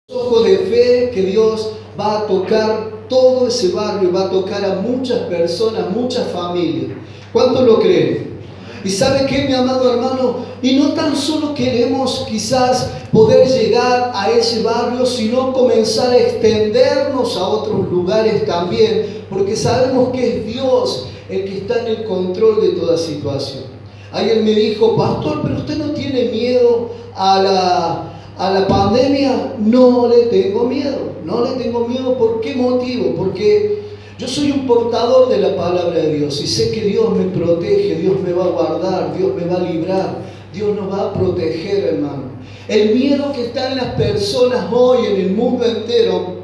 Ojos de fe que Dios va a tocar todo ese barrio, va a tocar a muchas personas, muchas familias. ¿Cuántos lo creen? Y ¿sabe qué, mi amado hermano? Y no tan solo queremos quizás poder llegar a ese barrio, sino comenzar a extendernos a otros lugares también, porque sabemos que es Dios el que está en el control de toda situación. Alguien me dijo: pastor, pero usted no tiene miedo a la pandemia. No le tengo miedo, no le tengo miedo. ¿Por qué motivo? Porque yo soy un portador de la palabra de Dios y sé que Dios me protege, Dios me va a guardar, Dios me va a librar, Dios nos va a proteger, hermano. El miedo que está en las personas hoy en el mundo entero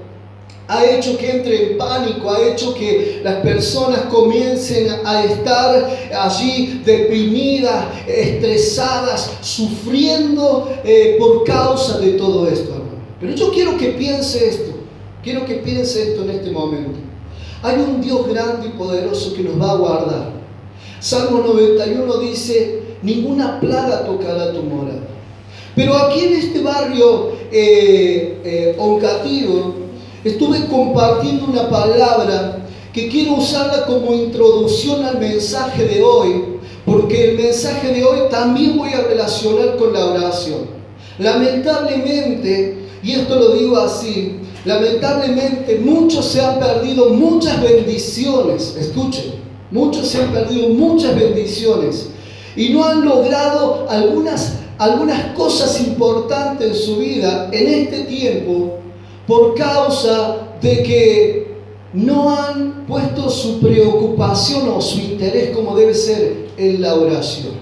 ha hecho que entre en pánico, ha hecho que las personas comiencen a estar allí deprimidas, estresadas, sufriendo por causa de todo esto, hermano. Pero yo quiero que piense esto en este momento. Hay un Dios grande y poderoso que nos va a guardar. Salmo 91 dice: ninguna plaga tocará tu morada. Pero aquí en este barrio Oncativo, estuve compartiendo una palabra que quiero usarla como introducción al mensaje de hoy, porque el mensaje de hoy también voy a relacionar con la oración. Lamentablemente, y esto lo digo así, lamentablemente muchos se han perdido muchas bendiciones. Escuchen, muchos se han perdido muchas bendiciones y no han logrado algunas cosas importantes en su vida en este tiempo, por causa de que no han puesto su preocupación o su interés como debe ser en la oración.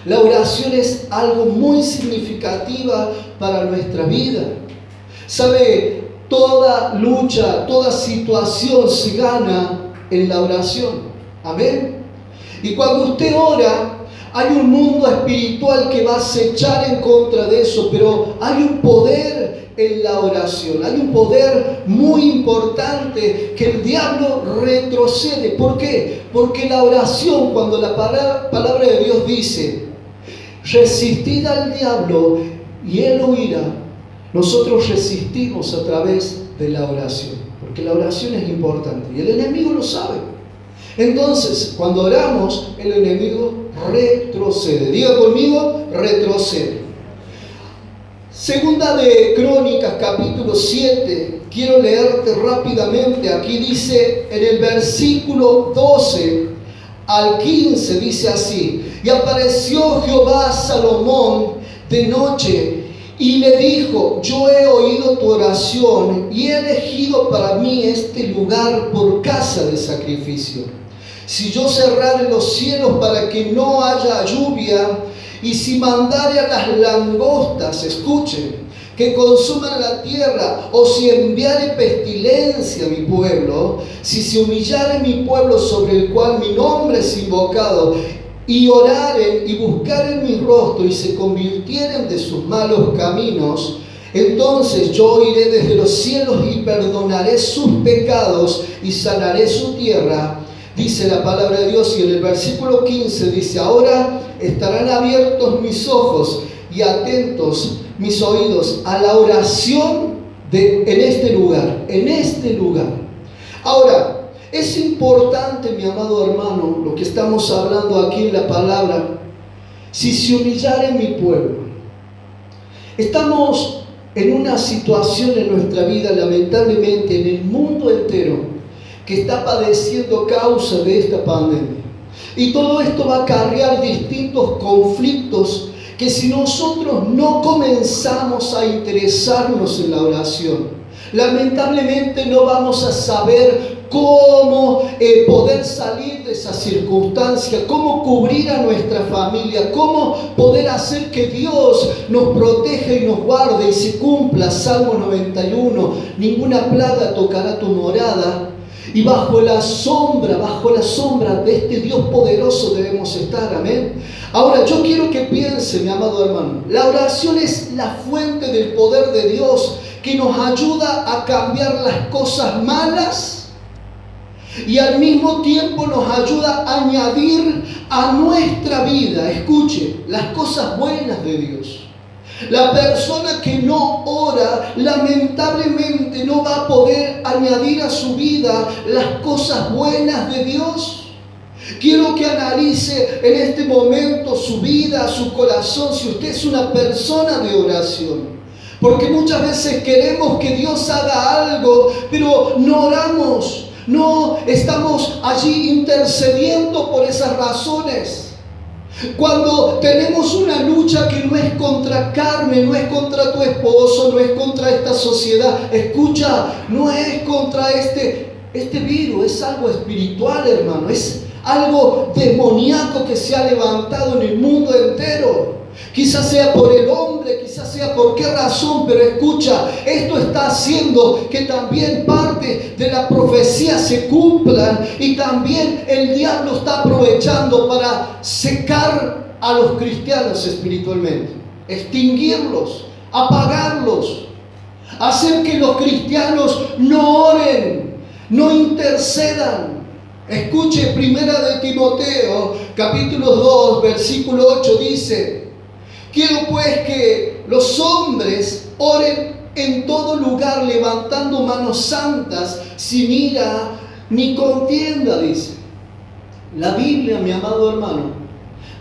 La oración es algo muy significativa para nuestra vida. ¿Sabe? Toda lucha, toda situación se gana en la oración. Amén. Y cuando usted ora, hay un mundo espiritual que va a acechar en contra de eso, pero hay un poder en la oración, hay un poder muy importante que el diablo retrocede. ¿Por qué? Porque la oración, cuando la palabra de Dios dice: resistid al diablo y él huirá, nosotros resistimos a través de la oración, porque la oración es importante y el enemigo lo sabe. Entonces, cuando oramos, el enemigo retrocede. Diga conmigo: retrocede. Segunda de Crónicas, capítulo 7. Quiero leerte rápidamente. Aquí dice en el versículo 12 al 15, dice así: y apareció Jehová a Salomón de noche y le dijo: yo he oído tu oración y he elegido para mí este lugar por casa de sacrificio. Si yo cerrare los cielos para que no haya lluvia, y si mandare a las langostas, escuchen, que consuman la tierra, o si enviare pestilencia a mi pueblo, si se humillare mi pueblo sobre el cual mi nombre es invocado, y oraren y buscaren mi rostro y se convirtieren de sus malos caminos, entonces yo oiré desde los cielos y perdonaré sus pecados y sanaré su tierra. Dice la palabra de Dios. Y en el versículo 15 dice: ahora estarán abiertos mis ojos y atentos mis oídos a la oración en este lugar. Ahora, es importante, mi amado hermano, lo que estamos hablando aquí en la palabra. Si se humillare mi pueblo. Estamos en una situación en nuestra vida, lamentablemente, en el mundo entero, que está padeciendo causa de esta pandemia. Y todo esto va a acarrear distintos conflictos que, si nosotros no comenzamos a interesarnos en la oración, lamentablemente no vamos a saber cómo poder salir de esa circunstancia, cómo cubrir a nuestra familia, cómo poder hacer que Dios nos proteja y nos guarde y se cumpla Salmo 91: ninguna plaga tocará tu morada. Y bajo la sombra de este Dios poderoso debemos estar. Amén. Ahora, yo quiero que piense, mi amado hermano, la oración es la fuente del poder de Dios que nos ayuda a cambiar las cosas malas y al mismo tiempo nos ayuda a añadir a nuestra vida, escuche, las cosas buenas de Dios. La persona que no ora, lamentablemente no va a poder añadir a su vida las cosas buenas de Dios. Quiero que analice en este momento su vida, su corazón, si usted es una persona de oración. Porque muchas veces queremos que Dios haga algo, pero no oramos, no estamos allí intercediendo por esas razones. Cuando tenemos una lucha que no es contra carne, no es contra tu esposo, no es contra esta sociedad, escucha, no es contra este virus, es algo espiritual, hermano, es algo demoníaco que se ha levantado en el mundo entero. Quizás sea por el hombre, quizás sea por qué razón, pero escucha, esto está haciendo que también parte de la profecía se cumplan, y también el diablo está aprovechando para secar a los cristianos espiritualmente, extinguirlos, apagarlos, hacer que los cristianos no oren, no intercedan. Escuche, primera de Timoteo, capítulo 2, versículo 8 dice: quiero pues que los hombres oren en todo lugar, levantando manos santas, sin ira ni contienda, dice. La Biblia, mi amado hermano,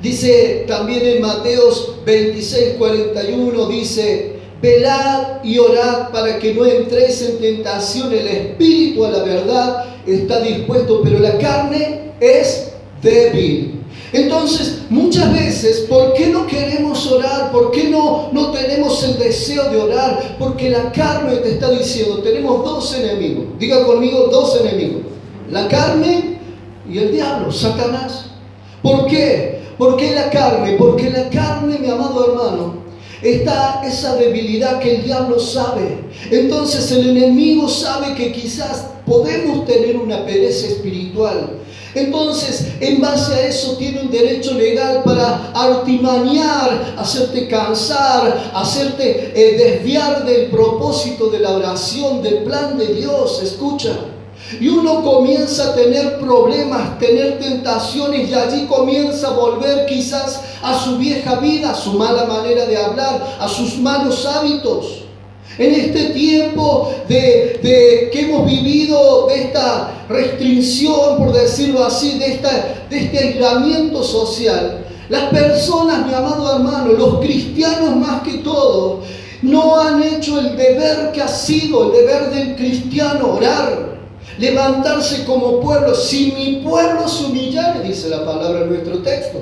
dice también en Mateos 26, 41, dice: velad y orad para que no entréis en tentación. El espíritu a la verdad está dispuesto, pero la carne es débil. Entonces, muchas veces, ¿por qué no queremos orar? ¿Por qué no tenemos el deseo de orar? Porque la carne te está diciendo, tenemos dos enemigos. Diga conmigo, dos enemigos. La carne y el diablo, Satanás. ¿Por qué? ¿Por qué la carne? Porque la carne, mi amado hermano, está esa debilidad que el diablo sabe. Entonces el enemigo sabe que quizás podemos tener una pereza espiritual. Entonces, en base a eso, tiene un derecho legal para artimañar, hacerte cansar, hacerte desviar del propósito de la oración, del plan de Dios. Escucha. Y uno comienza a tener problemas, tener tentaciones, y allí comienza a volver quizás a su vieja vida, a su mala manera de hablar, a sus malos hábitos. En este tiempo que hemos vivido, de esta restricción, por decirlo así, de este aislamiento social, las personas, mi amado hermano, los cristianos más que todo, no han hecho el deber que ha sido el deber del cristiano: orar, levantarse como pueblo. Si mi pueblo se humillare, dice la palabra en nuestro texto.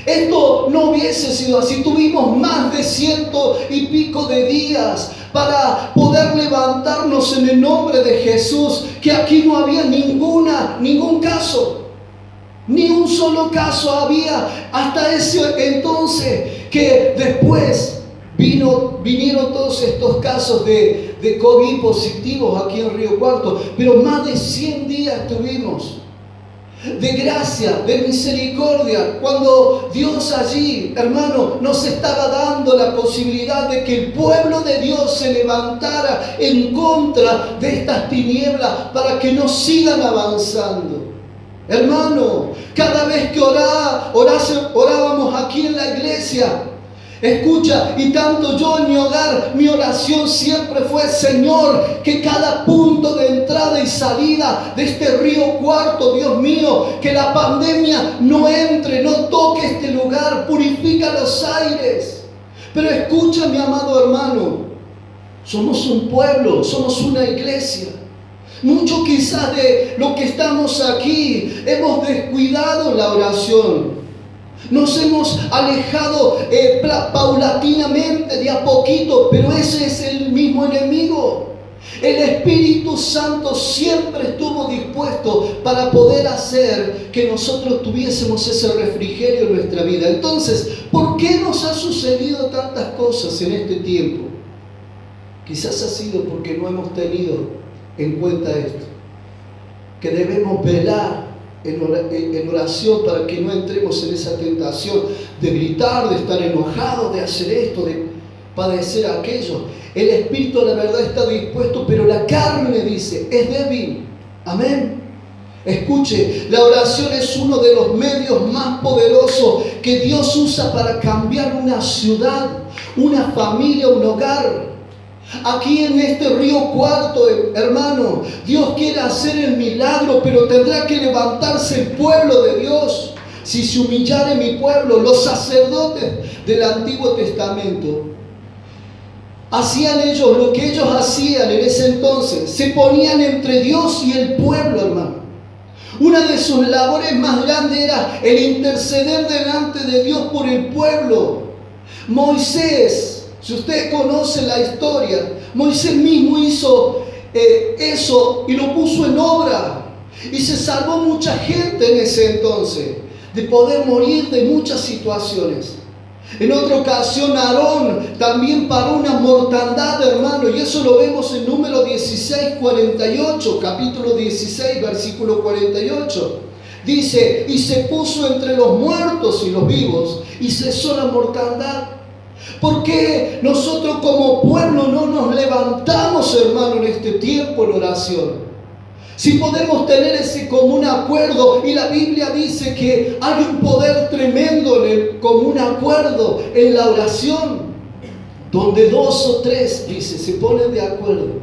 Esto no hubiese sido así. Tuvimos más de 100 y pico de días para poder levantarnos en el nombre de Jesús, que aquí no había ningún caso, ni un solo caso había hasta ese entonces, que después vinieron todos estos casos de COVID positivos aquí en Río Cuarto, pero más de 100 días tuvimos de gracia, de misericordia, cuando Dios allí, hermano, nos estaba dando la posibilidad de que el pueblo de Dios se levantara en contra de estas tinieblas para que no sigan avanzando. Hermano, cada vez que orábamos aquí en la iglesia, escucha, y tanto yo en mi hogar, mi oración siempre fue: Señor, que cada punto de entrada y salida de este Río Cuarto, Dios mío, que la pandemia no entre, no toque este lugar, purifica los aires. Pero escucha, mi amado hermano, somos un pueblo, somos una iglesia. Mucho quizás de lo que estamos aquí hemos descuidado la oración. Nos hemos alejado paulatinamente, de a poquito, pero ese es el mismo enemigo. El Espíritu Santo siempre estuvo dispuesto para poder hacer que nosotros tuviésemos ese refrigerio en nuestra vida. Entonces, ¿por qué nos ha sucedido tantas cosas en este tiempo? Quizás ha sido porque no hemos tenido en cuenta esto, que debemos velar en oración para que no entremos en esa tentación de gritar, de estar enojados, de hacer esto, de padecer aquello. El espíritu, la verdad, está dispuesto, pero la carne, dice, es débil. Amén. Escuche, la oración es uno de los medios más poderosos que Dios usa para cambiar una ciudad, una familia, un hogar. Aquí en este Río Cuarto, hermano, Dios quiere hacer el milagro, pero tendrá que levantarse el pueblo de Dios. Si se humillare mi pueblo, los sacerdotes del Antiguo Testamento, hacían ellos lo que ellos hacían en ese entonces. Se ponían entre Dios y el pueblo, hermano. Una de sus labores más grandes era el interceder delante de Dios por el pueblo. Moisés, si usted conoce la historia, Moisés mismo hizo eso y lo puso en obra. Y se salvó mucha gente en ese entonces de poder morir de muchas situaciones. En otra ocasión, Aarón también paró una mortandad, hermano, y eso lo vemos en Número 16, 48, capítulo 16, versículo 48. Dice, y se puso entre los muertos y los vivos, y cesó la mortandad. ¿Por qué nosotros como pueblo no nos levantamos, hermano, en este tiempo en oración? Si podemos tener ese común acuerdo, y la Biblia dice que hay un poder tremendo en el común acuerdo, en la oración, donde dos o tres, dice, se ponen de acuerdo.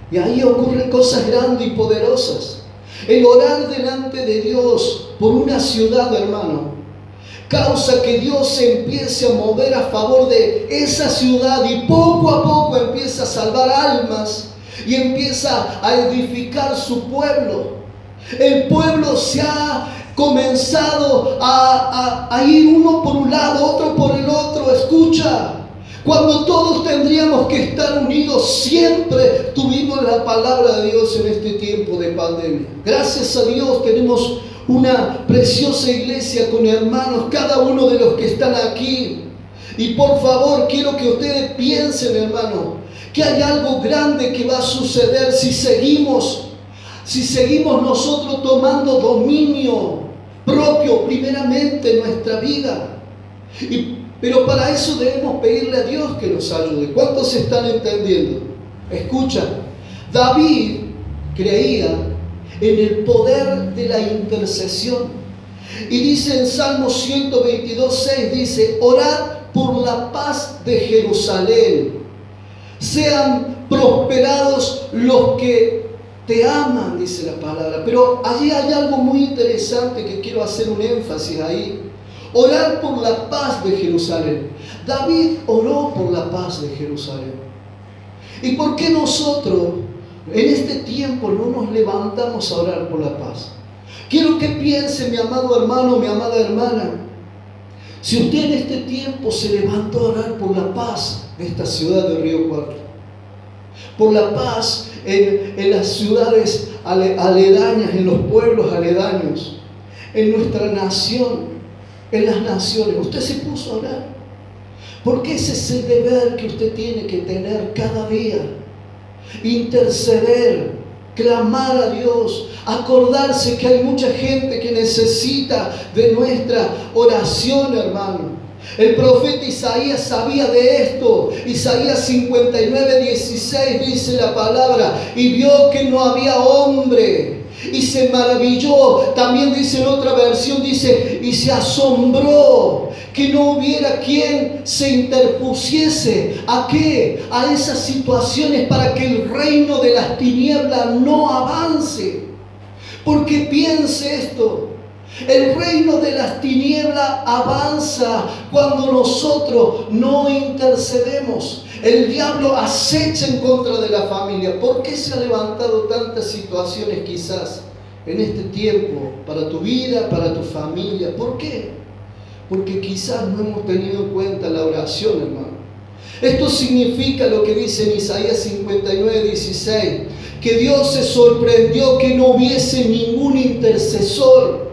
Y ahí ocurren cosas grandes y poderosas. El orar delante de Dios por una ciudad, hermano, causa que Dios se empiece a mover a favor de esa ciudad y poco a poco empieza a salvar almas. Y empieza a edificar su pueblo. El pueblo se ha comenzado a ir uno por un lado, otro por el otro. Escucha, cuando todos tendríamos que estar unidos, siempre tuvimos la palabra de Dios en este tiempo de pandemia. Gracias a Dios tenemos una preciosa iglesia con hermanos, cada uno de los que están aquí. Y por favor, quiero que ustedes piensen, hermano, que hay algo grande que va a suceder si seguimos nosotros tomando dominio propio primeramente en nuestra vida. Pero para eso debemos pedirle a Dios que nos ayude. ¿Cuántos están entendiendo? Escucha, David creía en el poder de la intercesión. Y dice en Salmo 122:6, dice, orad por la paz de Jerusalén. Sean prosperados los que te aman, dice la palabra. Pero allí hay algo muy interesante que quiero hacer un énfasis ahí. Orar por la paz de Jerusalén. David oró por la paz de Jerusalén. ¿Y por qué nosotros en este tiempo no nos levantamos a orar por la paz? Quiero que piense, mi amado hermano, mi amada hermana, si usted en este tiempo se levantó a orar por la paz de esta ciudad de Río Cuarto, por la paz en las ciudades aledañas, en los pueblos aledaños, en nuestra nación, en las naciones, usted se puso a orar, porque ese es el deber que usted tiene que tener cada día: interceder, clamar a Dios, acordarse que hay mucha gente que necesita de nuestra oración, hermano. El profeta Isaías sabía de esto. Isaías 59:16 dice la palabra: y vio que no había hombre, y se maravilló. También dice en otra versión, dice, y se asombró que no hubiera quien se interpusiese. ¿A qué? A esas situaciones, para que el reino de las tinieblas no avance. Porque piense esto: el reino de las tinieblas avanza cuando nosotros no intercedemos. El diablo acecha en contra de la familia. ¿Por qué se han levantado tantas situaciones quizás en este tiempo para tu vida, para tu familia? ¿Por qué? Porque quizás no hemos tenido en cuenta la oración, hermano. Esto significa lo que dice en Isaías 59:16, que Dios se sorprendió que no hubiese ningún intercesor.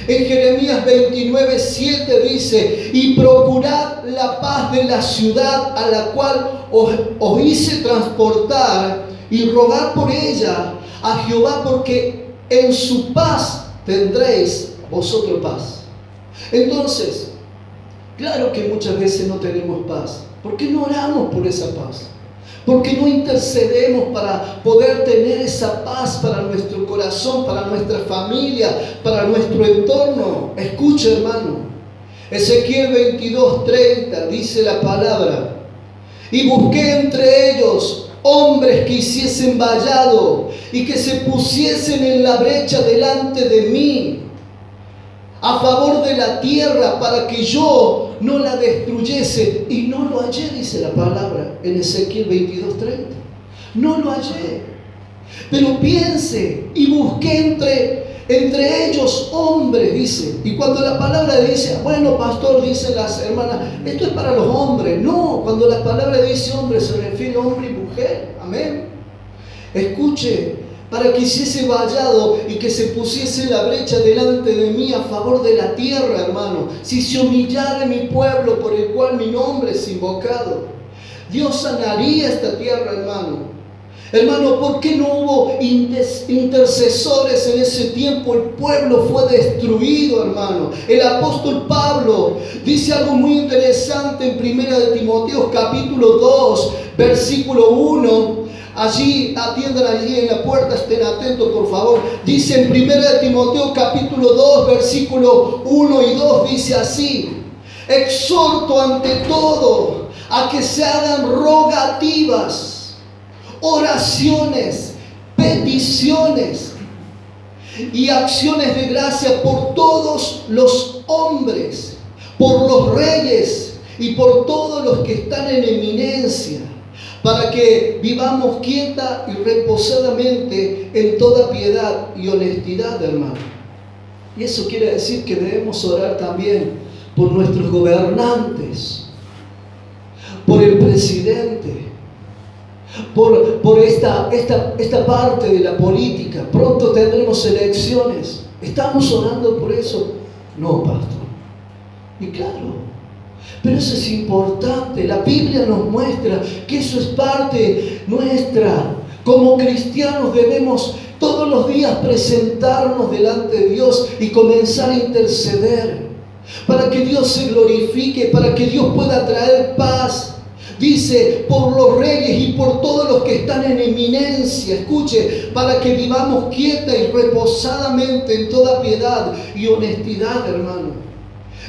En Jeremías 29:7 dice: y procurad la paz de la ciudad a la cual os hice transportar, y rogad por ella a Jehová, porque en su paz tendréis vosotros paz. Entonces, claro que muchas veces no tenemos paz. ¿Por qué no oramos por esa paz? ¿Por qué no intercedemos para poder tener esa paz para nuestro corazón, para nuestra familia, para nuestro entorno? Escucha, hermano. Ezequiel 22:30 dice la palabra: y busqué entre ellos hombres que hiciesen vallado y que se pusiesen en la brecha delante de mí a favor de la tierra para que yo no la destruyese. Y no lo hallé, dice la palabra en Ezequiel 22:30. No lo hallé. Pero piense, y busqué entre ellos hombres, dice. Y cuando la palabra dice, bueno, pastor, dicen las hermanas, esto es para los hombres. No, cuando la palabra dice hombre, se refiere a hombre y mujer. Amén. Escuche, para que hiciese vallado y que se pusiese la brecha delante de mí a favor de la tierra, hermano. Si se humillara mi pueblo por el cual mi nombre es invocado, Dios sanaría esta tierra, hermano. Hermano, ¿por qué no hubo intercesores en ese tiempo? El pueblo fue destruido, hermano. El apóstol Pablo dice algo muy interesante en 1 de Timoteo capítulo 2, versículo 1. Allí, atiendan allí en la puerta, estén atentos por favor. Dice en 1 de Timoteo capítulo 2, versículo 1 y 2, dice así: exhorto ante todo a que se hagan rogativas, oraciones, peticiones y acciones de gracia por todos los hombres, por los reyes y por todos los que están en eminencia, para que vivamos quieta y reposadamente en toda piedad y honestidad, hermano. Y eso quiere decir que debemos orar también por nuestros gobernantes, por el presidente, por esta parte de la política. Pronto tendremos elecciones. ¿Estamos orando por eso? No, pastor. Y claro, pero eso es importante. La Biblia nos muestra que eso es parte nuestra. Como cristianos debemos todos los días presentarnos delante de Dios y comenzar a interceder para que Dios se glorifique, para que Dios pueda traer paz. Dice, por los reyes y por todos los que están en eminencia. Escuche, para que vivamos quieta y reposadamente en toda piedad y honestidad, hermano.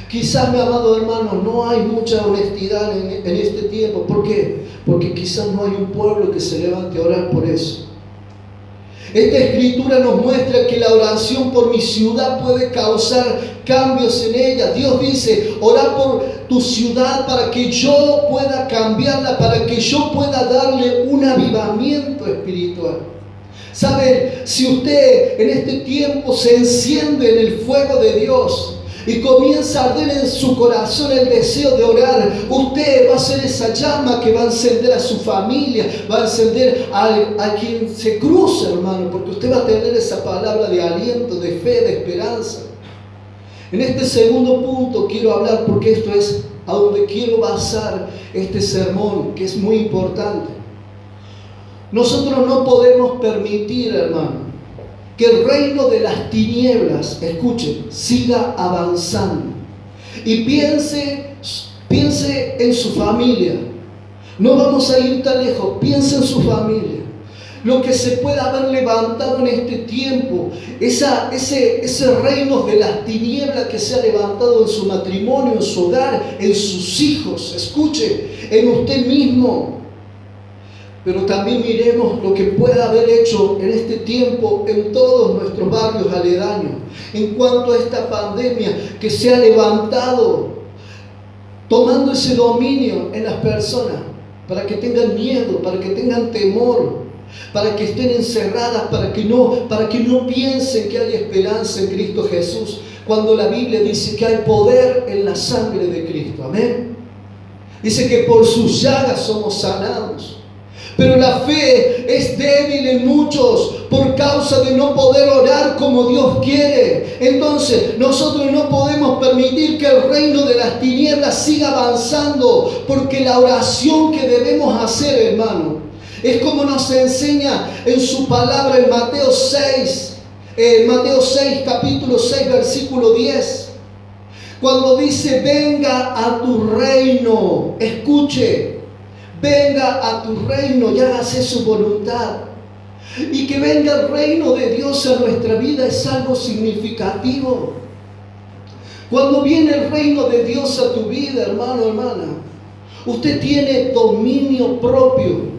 Quizás, mi amado hermano, no hay mucha honestidad en este tiempo. ¿Por qué? Porque quizás no hay un pueblo que se levante a orar por eso. Esta escritura nos muestra que la oración por mi ciudad puede causar cambios en ella. Dios dice, orar por tu ciudad para que yo pueda cambiarla, para que yo pueda darle un avivamiento espiritual. ¿Sabe? Si usted en este tiempo se enciende en el fuego de Dios y comienza a arder en su corazón el deseo de orar, usted va a ser esa llama que va a encender a su familia, va a encender a quien se cruza, hermano, porque usted va a tener esa palabra de aliento, de fe, de esperanza. En este segundo punto quiero hablar, porque esto es a donde quiero basar este sermón, que es muy importante. Nosotros no podemos permitir, hermano, que el reino de las tinieblas, escuchen, siga avanzando. Y piense en su familia. No vamos a ir tan lejos. Piense en su familia. Lo que se pueda haber levantado en este tiempo, ese reino de las tinieblas que se ha levantado en su matrimonio, en su hogar, en sus hijos. Escuche, en usted mismo. Pero también miremos lo que pueda haber hecho en este tiempo en todos nuestros barrios aledaños. En cuanto a esta pandemia que se ha levantado, tomando ese dominio en las personas, para que tengan miedo, para que tengan temor, para que estén encerradas, para que no piensen que hay esperanza en Cristo Jesús, cuando la Biblia dice que hay poder en la sangre de Cristo. Amén. Dice que por sus llagas somos sanados. Pero la fe es débil en muchos por causa de no poder orar como Dios quiere. Entonces nosotros no podemos permitir que el reino de las tinieblas siga avanzando, porque la oración que debemos hacer, hermano, es como nos enseña en su palabra en Mateo 6, capítulo 6, versículo 10. Cuando dice, venga a tu reino, escuche, venga a tu reino y hágase su voluntad. Y que venga el reino de Dios a nuestra vida es algo significativo. Cuando viene el reino de Dios a tu vida, hermano, hermana, usted tiene dominio propio.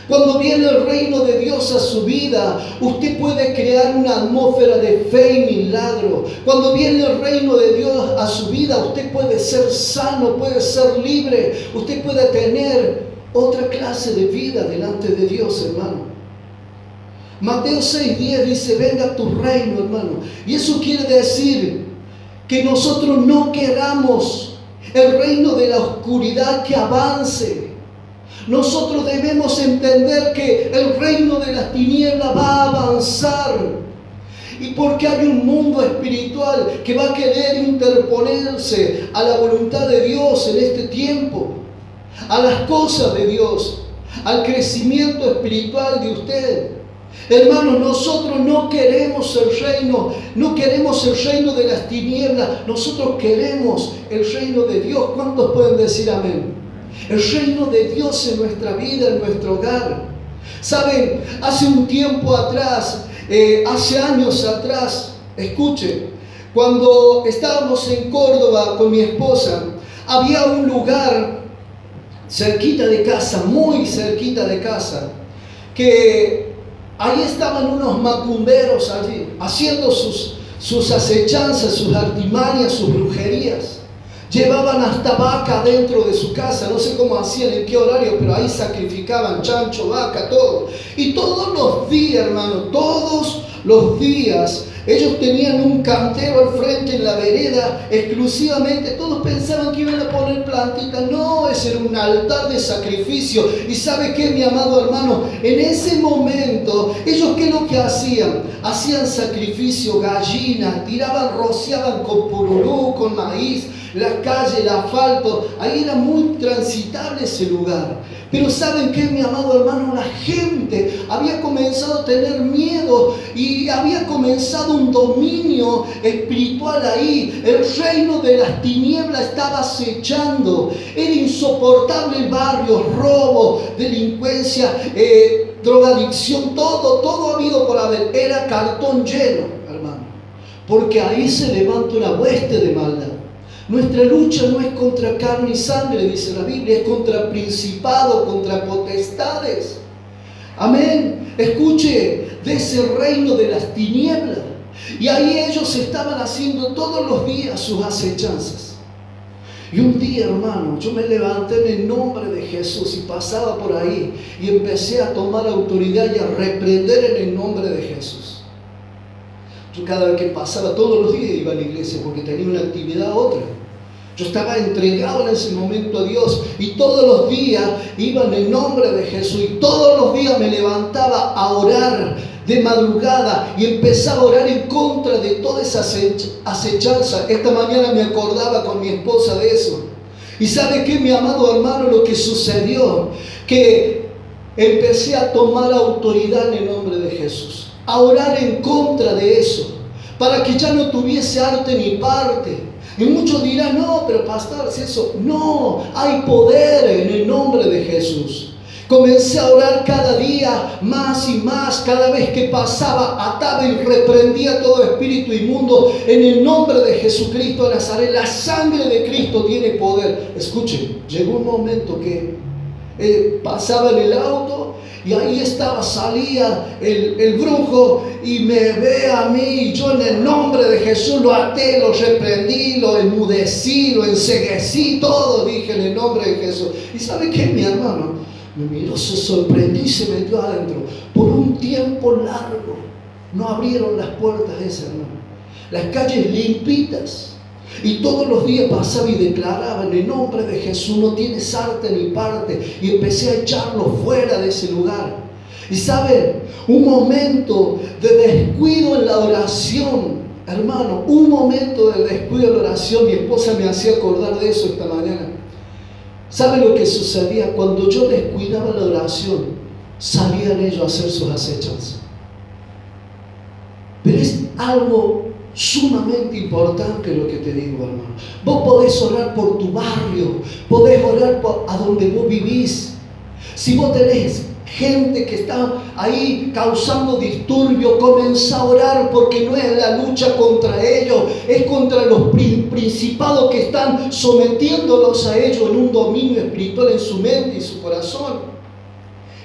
Cuando viene el reino de Dios a su vida, usted puede crear una atmósfera de fe y milagro. Cuando viene el reino de Dios a su vida, usted puede ser sano, puede ser libre, usted puede tener otra clase de vida delante de Dios, hermano. Mateo 6:10 dice, venga tu reino, hermano. Y eso quiere decir que nosotros no queramos el reino de la oscuridad que avance. Nosotros debemos entender que el reino de las tinieblas va a avanzar. Y porque hay un mundo espiritual que va a querer interponerse a la voluntad de Dios en este tiempo, a las cosas de Dios, al crecimiento espiritual de usted. Hermanos, nosotros no queremos el reino, no queremos el reino de las tinieblas, nosotros queremos el reino de Dios. ¿Cuántos pueden decir amén? El reino de Dios en nuestra vida, en nuestro hogar. Saben, hace un tiempo atrás, hace años atrás, escuchen, cuando estábamos en Córdoba con mi esposa, había un lugar cerquita de casa, muy cerquita de casa, que ahí estaban unos macumberos allí, haciendo sus acechanzas, sus artimañas, sus brujerías. Llevaban hasta vaca dentro de su casa, no sé cómo hacían, en qué horario, pero ahí sacrificaban chancho, vaca, todo. Y todos los días, hermano, todos los días, ellos tenían un cantero al frente en la vereda, exclusivamente, todos pensaban que iban a poner plantitas. No, ese era un altar de sacrificio. ¿Y sabe qué, mi amado hermano? En ese momento, ellos ¿qué es lo que hacían? Hacían sacrificio, gallina, tiraban, rociaban con pururú, con maíz, la calle, el asfalto, ahí era muy transitable ese lugar. Pero ¿saben qué, mi amado hermano? La gente había comenzado a tener miedo y había comenzado un dominio espiritual ahí. El reino de las tinieblas estaba acechando. Era insoportable el barrio, robo, delincuencia, drogadicción, todo habido por haber. Era cartón lleno, hermano. Porque ahí se levanta una hueste de maldad. Nuestra lucha no es contra carne y sangre, dice la Biblia, es contra principados, contra potestades. Amén. Escuche, de ese reino de las tinieblas. Y ahí ellos estaban haciendo todos los días sus acechanzas. Y un día, hermano, yo me levanté en el nombre de Jesús y pasaba por ahí y empecé a tomar autoridad y a reprender en el nombre de Jesús. Yo cada vez que pasaba, todos los días iba a la iglesia porque tenía una actividad u otra. Yo estaba entregado en ese momento a Dios y todos los días iba en el nombre de Jesús y todos los días me levantaba a orar de madrugada y empezaba a orar en contra de toda esa acechanza. Esta mañana me acordaba con mi esposa de eso. ¿Y sabe qué, mi amado hermano? Lo que sucedió, que empecé a tomar autoridad en el nombre de Jesús, a orar en contra de eso, para que ya no tuviese arte ni parte. Y muchos dirán, no, pero pastor, si eso, no, hay poder en el nombre de Jesús. Comencé a orar cada día más y más, cada vez que pasaba, ataba y reprendía todo espíritu inmundo en el nombre de Jesucristo de Nazaret. La sangre de Cristo tiene poder. Escuchen, llegó un momento que pasaba en el auto y ahí salía el brujo y me ve a mí y yo en el nombre de Jesús lo até, lo reprendí, lo enmudecí, lo enceguecí, todo dije en el nombre de Jesús. ¿Y sabe qué, mi hermano? Me miró, se sorprendió y se metió adentro. Por un tiempo largo no abrieron las puertas esas, hermano. Las calles limpitas. Y todos los días pasaba y declaraba en el nombre de Jesús, no tienes arte ni parte. Y empecé a echarlo fuera de ese lugar. Y saben, un momento de descuido en la oración, hermano, un momento de descuido en la oración. Mi esposa me hacía acordar de eso esta mañana. ¿Sabe lo que sucedía? Cuando yo descuidaba la oración, salían ellos a hacer sus acechanzas. Pero es algo sumamente importante lo que te digo, hermano. Vos podés orar por tu barrio, podés orar a donde vos vivís, Si vos tenés gente que está ahí causando disturbio, comenzá a orar, porque no es la lucha contra ellos, es contra los principados que están sometiéndolos a ellos en un dominio espiritual en su mente y su corazón.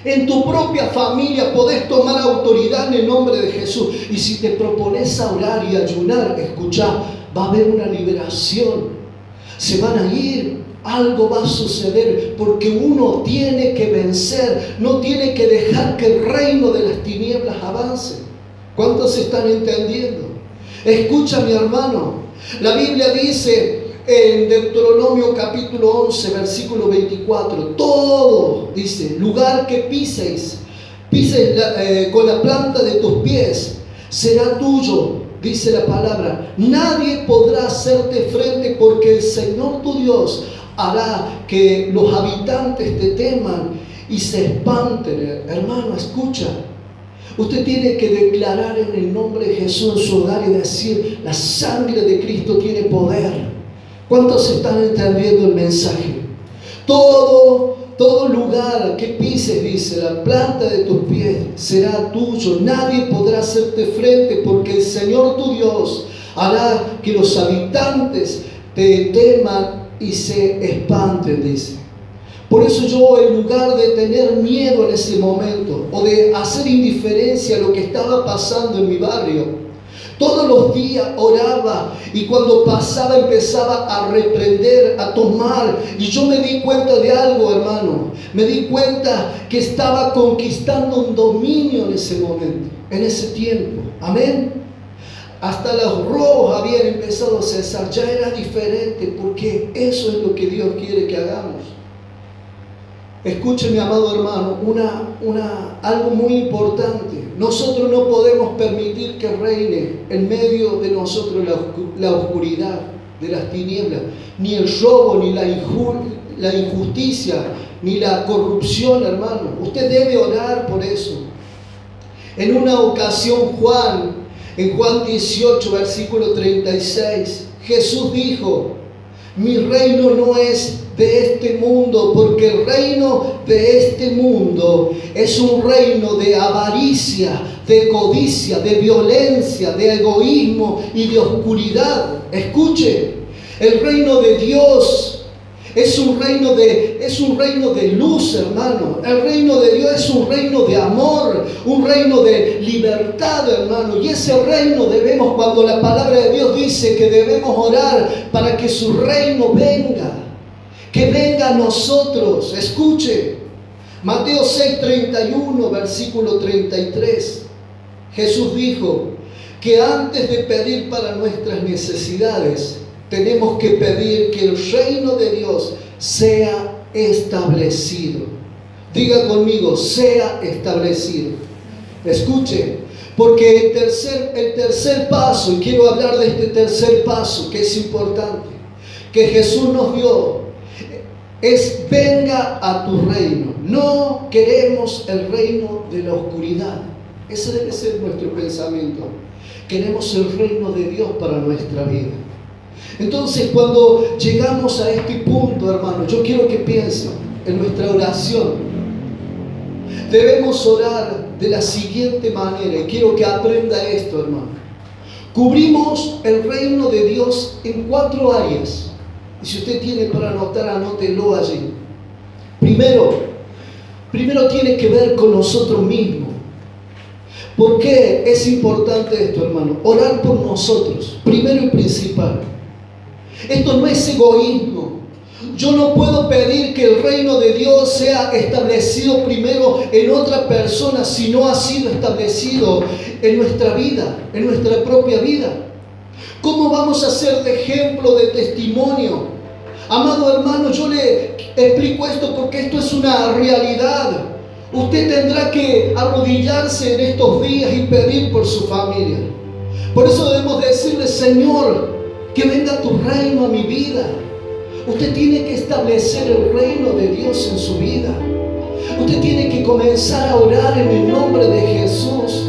En tu propia familia podés tomar autoridad en el nombre de Jesús. Y si te propones a orar y ayunar, escuchá, va a haber una liberación. Se van a ir. Algo va a suceder, porque uno tiene que vencer, no tiene que dejar que el reino de las tinieblas avance. ¿Cuántos están entendiendo? Escucha, mi hermano, la Biblia dice en Deuteronomio capítulo 11, versículo 24, todo, dice, lugar que pises con la planta de tus pies, será tuyo, dice la palabra. Nadie podrá hacerte frente, porque el Señor tu Dios hará que los habitantes te teman y se espanten. Hermano, escucha. Usted tiene que declarar en el nombre de Jesús en su hogar y decir: la sangre de Cristo tiene poder. ¿Cuántos están entendiendo el mensaje? Todo lugar que pises, dice, la planta de tus pies será tuyo. Nadie podrá hacerte frente, porque el Señor tu Dios hará que los habitantes te teman y se espanten, dice. Por eso yo, en lugar de tener miedo en ese momento o de hacer indiferencia a lo que estaba pasando en mi barrio, todos los días oraba, y cuando pasaba empezaba a reprender, a tomar. Y yo me di cuenta de algo, hermano. Me di cuenta que estaba conquistando un dominio en ese momento, en ese tiempo. Amén. Hasta los robos habían empezado a cesar. Ya era diferente, porque eso es lo que Dios quiere que hagamos. Escuche, mi amado hermano, algo muy importante. Nosotros no podemos permitir que reine en medio de nosotros la oscuridad de las tinieblas, ni el robo, ni la injusticia, ni la corrupción, hermano. Usted debe orar por eso. En una ocasión, en Juan 18, versículo 36, Jesús dijo: mi reino no es de este mundo, porque el reino de este mundo es un reino de avaricia, de codicia, de violencia, de egoísmo y de oscuridad. Escuche, el reino de Dios es un reino de luz, hermano. El reino de Dios es un reino de amor, un reino de libertad, hermano. Y ese reino debemos, cuando la palabra de Dios dice que debemos orar para que su reino venga, que venga a nosotros. Escuche, Mateo 6:31, versículo 33. Jesús dijo que antes de pedir para nuestras necesidades, tenemos que pedir que el reino de Dios sea establecido. Diga conmigo: sea establecido. Escuche, porque el tercer paso, y quiero hablar de este tercer paso que es importante, que Jesús nos dio, es: venga a tu reino. No queremos el reino de la oscuridad. Ese debe ser nuestro pensamiento. Queremos el reino de Dios para nuestra vida. Entonces, cuando llegamos a este punto, hermano, yo quiero que piensen en nuestra oración. Debemos orar de la siguiente manera, y quiero que aprenda esto, hermano. Cubrimos el reino de Dios en 4 áreas. Y si usted tiene para anotar, anótelo allí. Primero tiene que ver con nosotros mismos. ¿Por qué es importante esto, hermano? Orar por nosotros, primero y principal. Esto no es egoísmo. Yo no puedo pedir que el reino de Dios sea establecido primero en otra persona si no ha sido establecido en nuestra vida, en nuestra propia vida. ¿Cómo vamos a ser de ejemplo, de testimonio? Amado hermano, yo le explico esto porque esto es una realidad. Usted tendrá que arrodillarse en estos días y pedir por su familia. Por eso debemos decirle: Señor, que venga tu reino a mi vida. Usted tiene que establecer el reino de Dios en su vida. Usted tiene que comenzar a orar en el nombre de Jesús,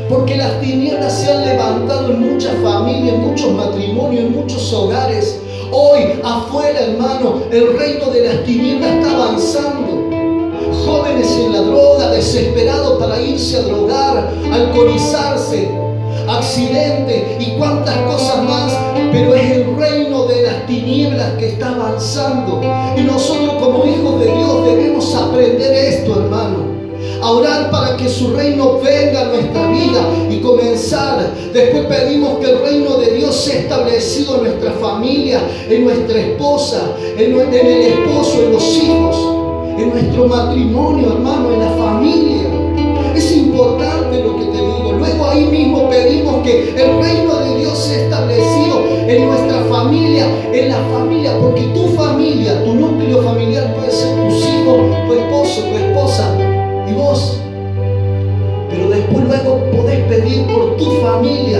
porque las tinieblas se han levantado en muchas familias, en muchos matrimonios, en muchos hogares. Hoy afuera, hermano, el reino de las tinieblas está avanzando. jóvenes en la droga, desesperados para irse a drogar, alcoholizarse, accidente y cuantas cosas más, pero es el reino de las tinieblas que está avanzando. Y nosotros como hijos de Dios debemos aprender esto, hermano. A orar para que su reino venga a nuestra vida y comenzar. Después pedimos que el reino de Dios sea establecido en nuestra familia, en nuestra esposa, en el esposo, en los hijos, en nuestro matrimonio, hermano, en la familia. Es importante lo que te digo. Luego ahí mismo pedimos que el reino de Dios sea establecido en nuestra familia, en la familia, porque tu familia, tu núcleo familiar puede ser tus hijos, tu esposo, tu esposa y vos. Pero después luego podés pedir por tu familia.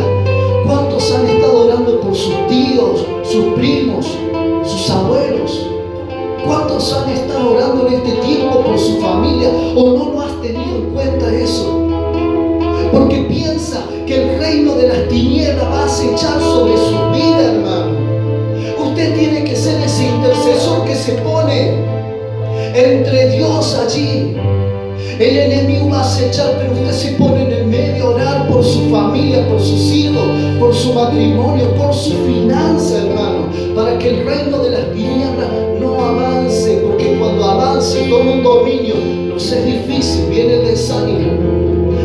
¿Cuántos han estado orando por sus tíos, sus primos, sus abuelos? ¿Cuántos han estado orando en este tiempo por su familia? ¿O no lo has tenido en cuenta eso? Porque piensa que el reino de las tinieblas va a acechar sobre su vida, hermano. Usted tiene que ser ese intercesor que se pone entre Dios allí. El enemigo va a acechar, pero usted se pone en el medio a orar por su familia, por sus hijos, por su matrimonio, por su finanza, hermano, para que el reino de las tinieblas no avance, porque cuando avance toma un dominio, nos es difícil, viene el desánimo,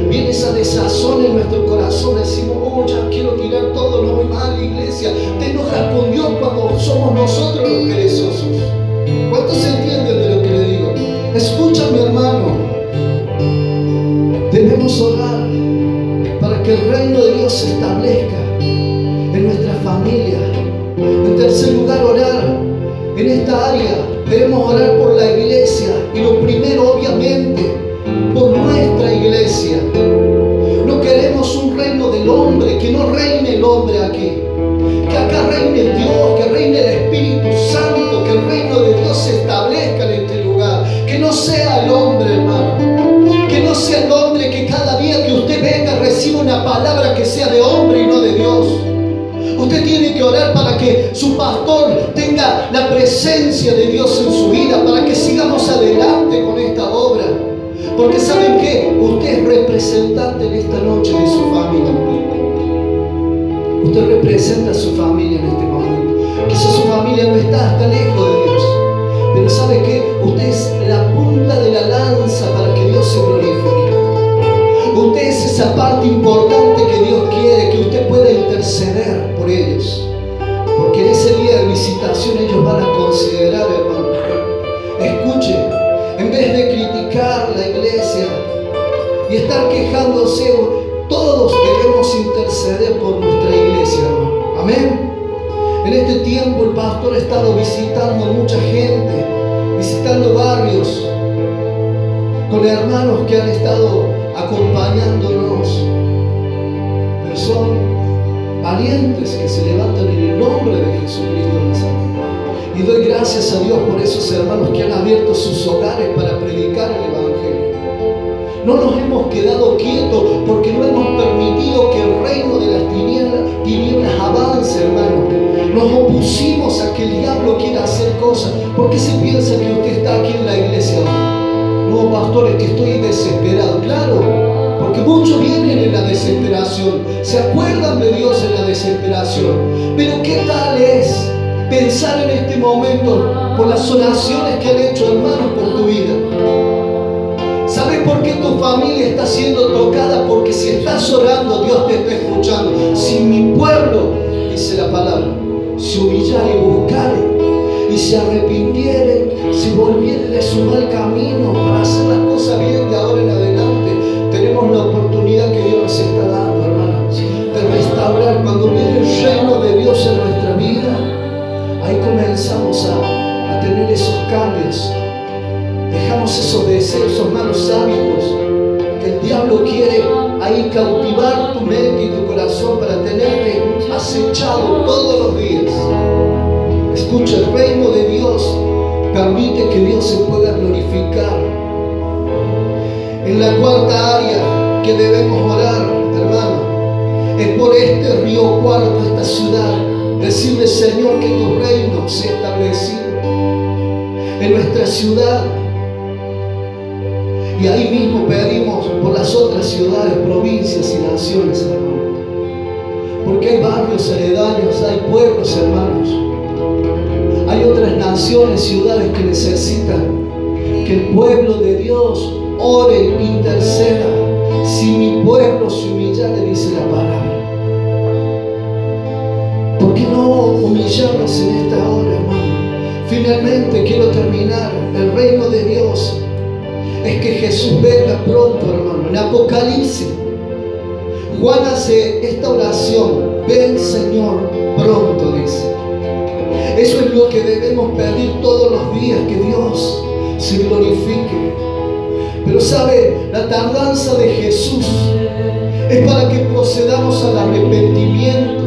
viene esa desazón en nuestro corazón, decimos, oh, ya quiero tirar todo, no voy más a la iglesia. Te enojas con Dios cuando somos nosotros los perezosos. ¿Cuántos entienden de lo que le digo? Escucha, mi hermano. Debemos orar para que el reino de Dios se establezca en nuestra familia. En tercer lugar, orar en esta área. Debemos orar por la iglesia. Y lo primero, obviamente, por nuestra iglesia. No queremos un reino del hombre, que no reine el hombre aquí. Que acá reine Dios, que reine el Espíritu Santo, que el reino de Dios se establezca en este lugar. Que no sea el hombre, hermano. Que no sea el hombre que cada día que usted venga reciba una palabra que sea de hombre y no de Dios. Usted tiene que orar para que su pastor tenga la presencia de Dios en su vida, para que sigamos adelante con esta obra. Porque ¿saben qué? Usted es representante en esta noche de su familia. Usted representa a su familia en este momento. Quizás su familia no está hasta lejos de Dios. Pero ¿sabe qué? Usted es la punta de la lanza para que Dios se glorifique. Usted es esa parte importante que Dios quiere, que usted pueda interceder por ellos. Porque en ese día de visitación ellos van a considerar, hermano. Escuche, en vez de criticar la iglesia y estar quejándose, todos debemos interceder por nuestra iglesia, hermano. Amén. En este tiempo el pastor ha estado visitando a mucha gente, visitando barrios, con hermanos que han estado acompañándonos, pero son valientes que se levantan en el nombre de Jesucristo Nazaret. Y doy gracias a Dios por esos hermanos que han abierto sus hogares para predicar el Evangelio. No nos hemos quedado quietos porque no hemos permitido que el reino de las tinieblas avance, hermano. Nos opusimos a que el diablo quiera hacer cosas. ¿Por qué se piensa que usted está aquí en la iglesia hoy? No, pastor, es que estoy desesperado. Claro, porque muchos vienen en la desesperación. Se acuerdan de Dios en la desesperación. Pero ¿qué tal es pensar en este momento por las oraciones que han hecho hermanos por tu vida? ¿Sabes por qué tu familia está siendo tocada? Porque si estás orando, Dios te está escuchando. Si mi pueblo, dice la palabra, se humillare y buscare y se arrepintiere, si volviere de su mal camino para hacer las cosas bien de ahora en adelante, tenemos la oportunidad que Dios nos está dando, hermanos, de restaurar. Cuando viene el reino de Dios en nuestra vida, ahí comenzamos a tener esos cambios. Dejamos esos deseos, esos malos hábitos que el diablo quiere ahí cautivar tu mente y tu corazón para tenerte acechado todos los días. Escucha, el reino de Dios permite que Dios se pueda glorificar. En la cuarta área que debemos orar, hermano, es por este río cuarto, esta ciudad. Decirle, Señor, que tu reino sea establecido en nuestra ciudad. Y ahí mismo pedimos por las otras ciudades, provincias y naciones, hermano. Porque hay barrios aledaños, hay pueblos, hermanos. Hay otras naciones, ciudades que necesitan que el pueblo de Dios ore, interceda. Si mi pueblo se humillare, dice la palabra. ¿Por qué no humillarnos en esta hora, hermano? Finalmente quiero terminar. El reino de Dios es que Jesús venga pronto, hermano. En Apocalipsis, Juan hace esta oración: ven, Señor, pronto, dice. Eso es lo que debemos pedir todos los días, que Dios se glorifique. Pero sabe, la tardanza de Jesús es para que procedamos al arrepentimiento.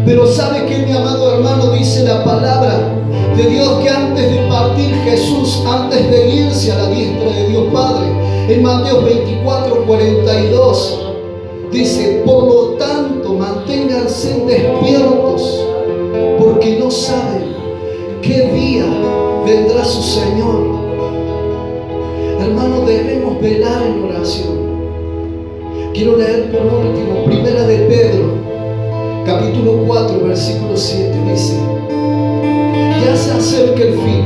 Pero sabe que, mi amado hermano, dice la palabra de Dios que antes de partir Jesús, antes de irse a la diestra de Dios Padre, en Mateo 24:42, dice: por lo tanto, manténganse despiertos, porque no saben qué día vendrá su Señor. Hermanos, debemos velar en oración. Quiero leer por último, Primera de Pedro, capítulo 4, versículo 7, dice: ya se acerca el fin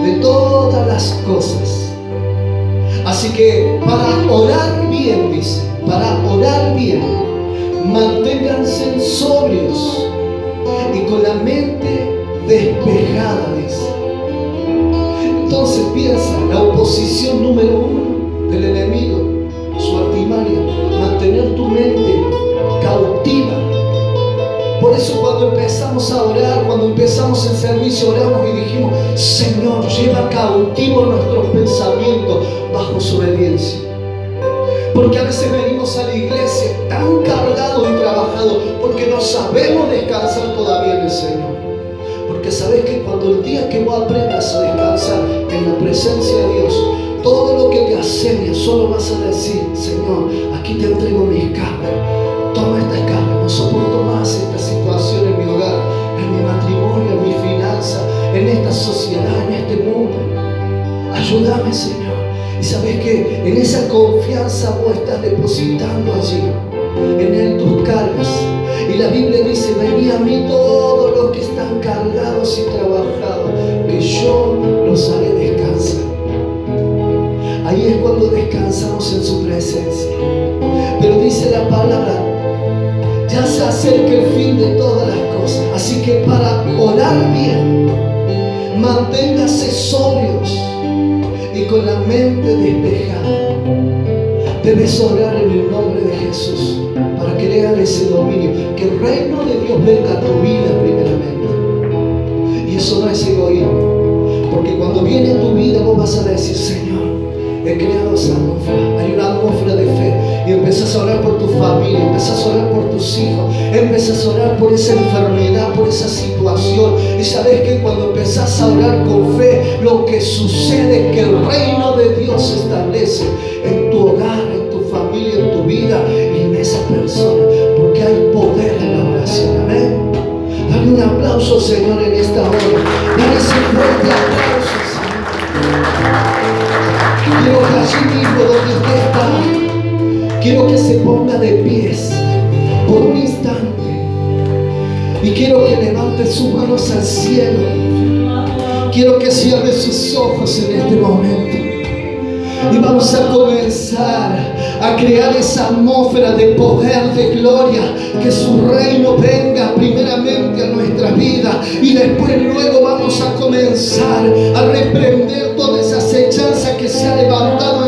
de todas las cosas. Así que para orar bien, dice, para orar bien, manténganse sobrios y con la mente despejada, dice. Entonces piensa, la oposición número uno del enemigo, su artimaña, mantener tu mente cautiva. Por eso cuando empezamos a orar, cuando empezamos el servicio, oramos y dijimos: Señor, lleva cautivo nuestros pensamientos bajo su obediencia. Porque a veces venimos a la iglesia tan cargados y trabajados porque no sabemos descansar todavía en el Señor. Porque sabes que cuando el día que vos aprendas a descansar en la presencia de Dios, todo lo que te asedia, solo vas a decir: Señor, aquí te entrego mis cargas. Toma esta carga, no soporto más esta situación en mi hogar, en mi matrimonio, en mi finanza, en esta sociedad, en este mundo. Ayúdame, Señor. Y sabes que en esa confianza vos estás depositando allí, en Él, tus cargas. Y la Biblia dice: venid a mí todos los que están cargados y trabajados, que yo los haré descansar. Ahí es cuando descansamos en su presencia. Pero dice la palabra: ya se acerca el fin de todas las cosas. Así que para orar bien, manténgase sobrios y con la mente despejada. Debes orar en el nombre de Jesús para que le haga ese dominio, que el reino de Dios venga a tu vida primeramente. Y eso no es egoísmo, porque cuando viene a tu vida vos vas a decir: Señor, he creado esa atmósfera. Hay una atmósfera de fe. Y empezás a orar por tu familia, empezás a orar por tus hijos, empezás a orar por esa enfermedad, por esa situación. Y sabes que cuando empezás a orar con fe, lo que sucede es que el reino de Dios se establece en tu hogar, en tu familia, en tu vida y en esa persona, porque hay poder en la oración. Amén. Dale un aplauso, Señor, en esta hora. Dale ese fuerte aplauso, Señor. Quiero que allí mismo donde usted está, quiero que se ponga de pies por un instante. Y quiero que levante sus manos al cielo. Quiero que cierre sus ojos en este momento. Y vamos a comenzar a crear esa atmósfera de poder, de gloria. Que su reino venga primeramente a nuestra vida. Y después luego vamos a comenzar a reprender toda esa acechanza que se ha levantado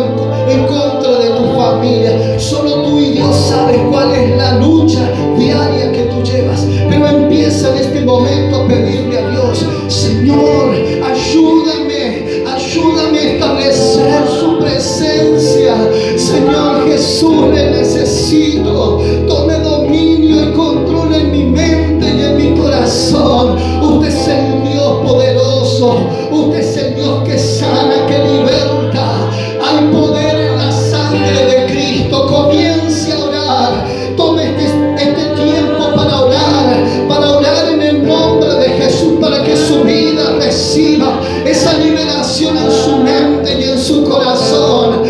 en contra de tu familia. Solo tú y Dios sabes cuál es la lucha diaria que tú llevas. Pero empieza en este momento a pedirle a Dios: Señor, ayúdame, ayúdame a establecer su presencia. Señor Jesús, le necesito. Tome dominio y control en mi mente y en mi corazón. Usted es el Dios poderoso. Usted es el Dios que sana, que liberta. Hay poder en la sangre de Cristo. Comience a orar. Tome este tiempo para orar en el nombre de Jesús, para que su vida reciba esa liberación en su mente y en su corazón.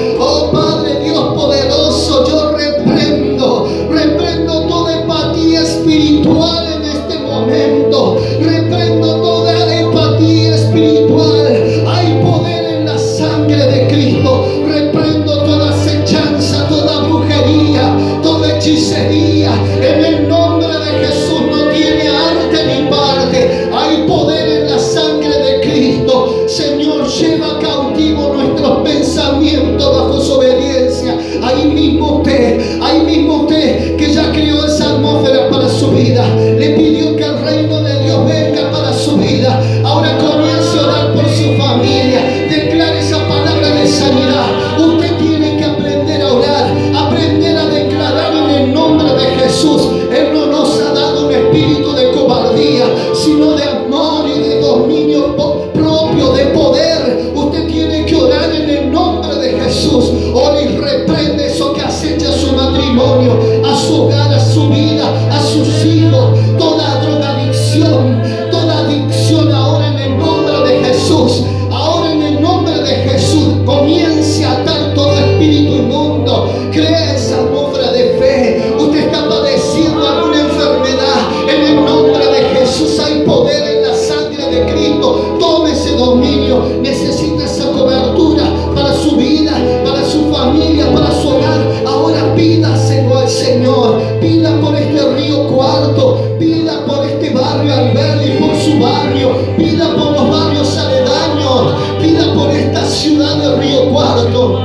pida por este Río Cuarto, pida por este barrio Alberdi, por su barrio, pida por los barrios aledaños, pida por esta ciudad de Río Cuarto.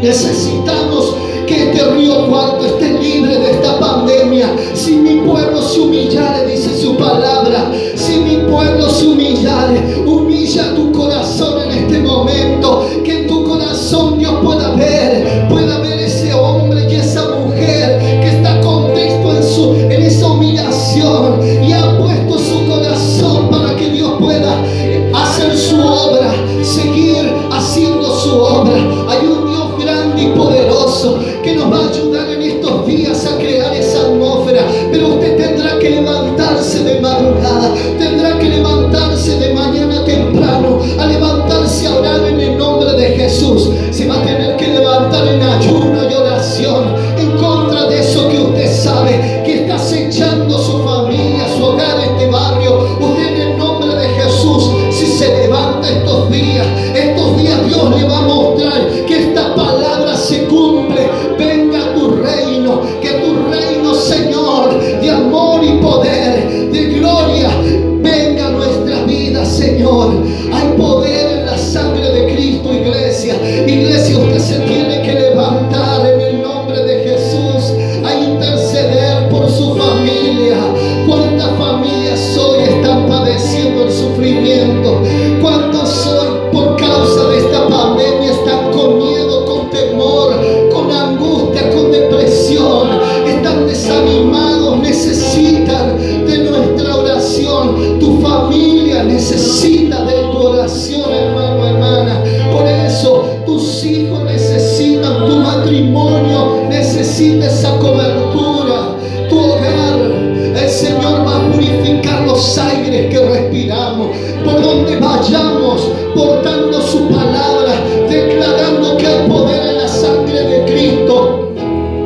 Necesitamos que este Río Cuarto esté libre de esta pandemia. Si mi pueblo se humillare, dice su palabra, si mi pueblo se humillare, humilla tu corazón en este momento, que en tu corazón Dios pueda ver ese hombre y esa mujer que está contexto en esa humillación y ha puesto su corazón para que Dios pueda hacer su obra, seguir haciendo su obra. Hay un Dios grande y poderoso que nos va a ayudar en estos días a crear esa atmósfera, pero usted tendrá que levantarse de madrugada, tendrá que levantarse de mañana temprano, a levantarse a orar en el nombre de Jesús. Se va a tener que levantar en ayuno y oración en contra de eso que usted sabe que está acechando su familia, su hogar, este barrio. Usted en el nombre de Jesús, si se levanta estos días Dios le va a mostrar que esta palabra se cumple. Venga tu reino, que tu reino, Señor, de amor y poder, de gloria, venga a nuestra vida, Señor. Hay poder en la sangre de Cristo, iglesia. Iglesia, usted se tiene que levantar en el nombre de Jesús a interceder por su familia. ¿Cuántas familias hoy están padeciendo el sufrimiento? ¿Cuántos hoy por causa de esta pandemia están con miedo, con temor, con angustia, con depresión? Están desanimados, necesitan de nuestra oración. Tu familia necesita de tu oración, hermano, hermana. Por eso tus hijos necesitan, tu matrimonio necesita esa cobertura, tu hogar. El Señor va a purificar los aires que respiramos, por donde vayamos, portando su palabra, declarando que hay poder en la sangre de Cristo.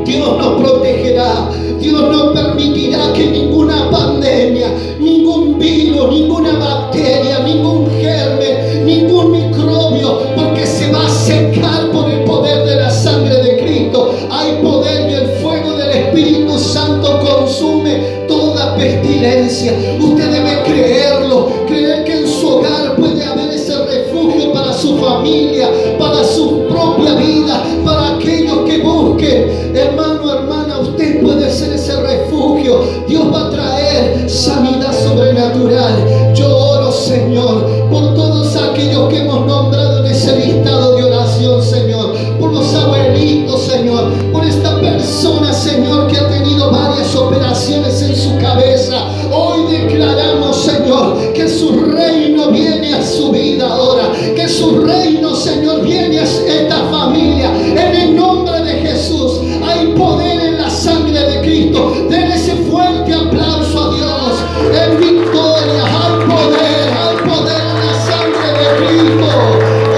Dios nos protegerá, Dios no permitirá que ninguna pandemia, ningún virus, ninguna bacteria, ningún germen, ningún microbio, porque se va a secar por el poder de la sangre de Cristo. Hay poder y el fuego del Espíritu Santo consume toda pestilencia. Usted debe creerlo, creer que en su hogar puede haber ese refugio para su familia, para su propia vida, para aquellos que busquen. Hermano, hermana, usted puede ser ese refugio. Dios va a traer sanidad sobrenatural. Yo oro, Señor, por todos aquellos que hemos nombrado en ese listado de oración, Señor, por los abuelitos, Señor, por esta persona, Señor, que ha tenido varias operaciones en su cabeza. Hoy declaramos, Señor, que su reino viene a su vida ahora, que su reino, Señor, viene a esta familia. En el nombre de Jesús hay poder en la sangre de Cristo. Den ese fuerte aplauso a Dios. En victoria hay poder en la sangre de Cristo.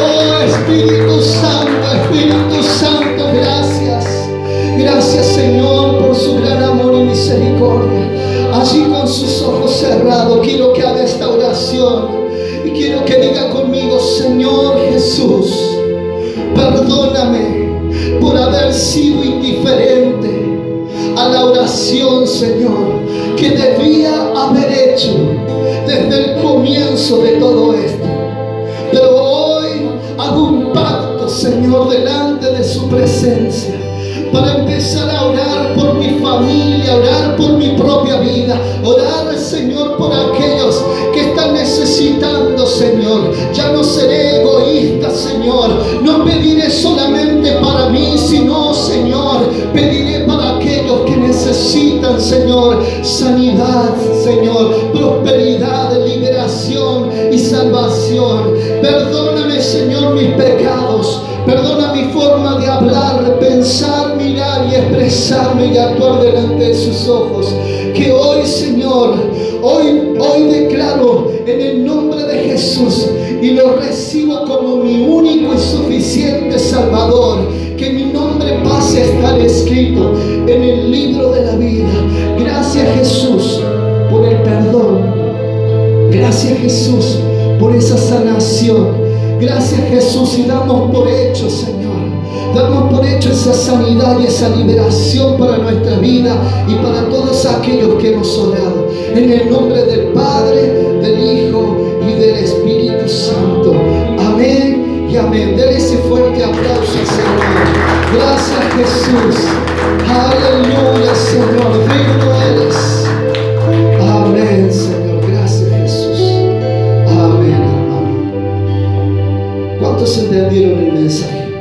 Oh Espíritu Santo, gracias. Gracias, Señor, por su gran amor y misericordia. Allí con sus ojos cerrados quiero que haga esta oración y quiero que diga conmigo: Señor Jesús, perdóname por haber sido indiferente a la oración, Señor, que debía haber hecho desde el comienzo de todo esto. Pero hoy hago un pacto, Señor, delante de su presencia, para empezar a orar por mi familia, orar por mi propia vida, orar, Señor, por aquellos que están necesitando, Señor. Ya no seré egoísta, Señor. No pediré solamente para mí, sino, Señor, pediré para aquellos que necesitan, Señor, sanidad, Señor, prosperidad, liberación y salvación. Perdóname, Señor, mis pecados. Perdona mi forma de hablar, pensar, mirar y expresarme y actuar delante de sus ojos. Que hoy, Señor, hoy declaro en el nombre de Jesús y lo recibo como mi único y suficiente Salvador. Que mi nombre pase a estar escrito en el libro de la vida. Gracias, Jesús, por el perdón. Gracias, Jesús, por esa sanación. Gracias, Jesús, y damos por hecho, Señor. Damos por hecho esa sanidad y esa liberación para nuestra vida y para todos aquellos que hemos orado. En el nombre del Padre, del Hijo y del Espíritu Santo. Amén y amén. Denle ese fuerte aplauso al Señor. Gracias, Jesús. Aleluya.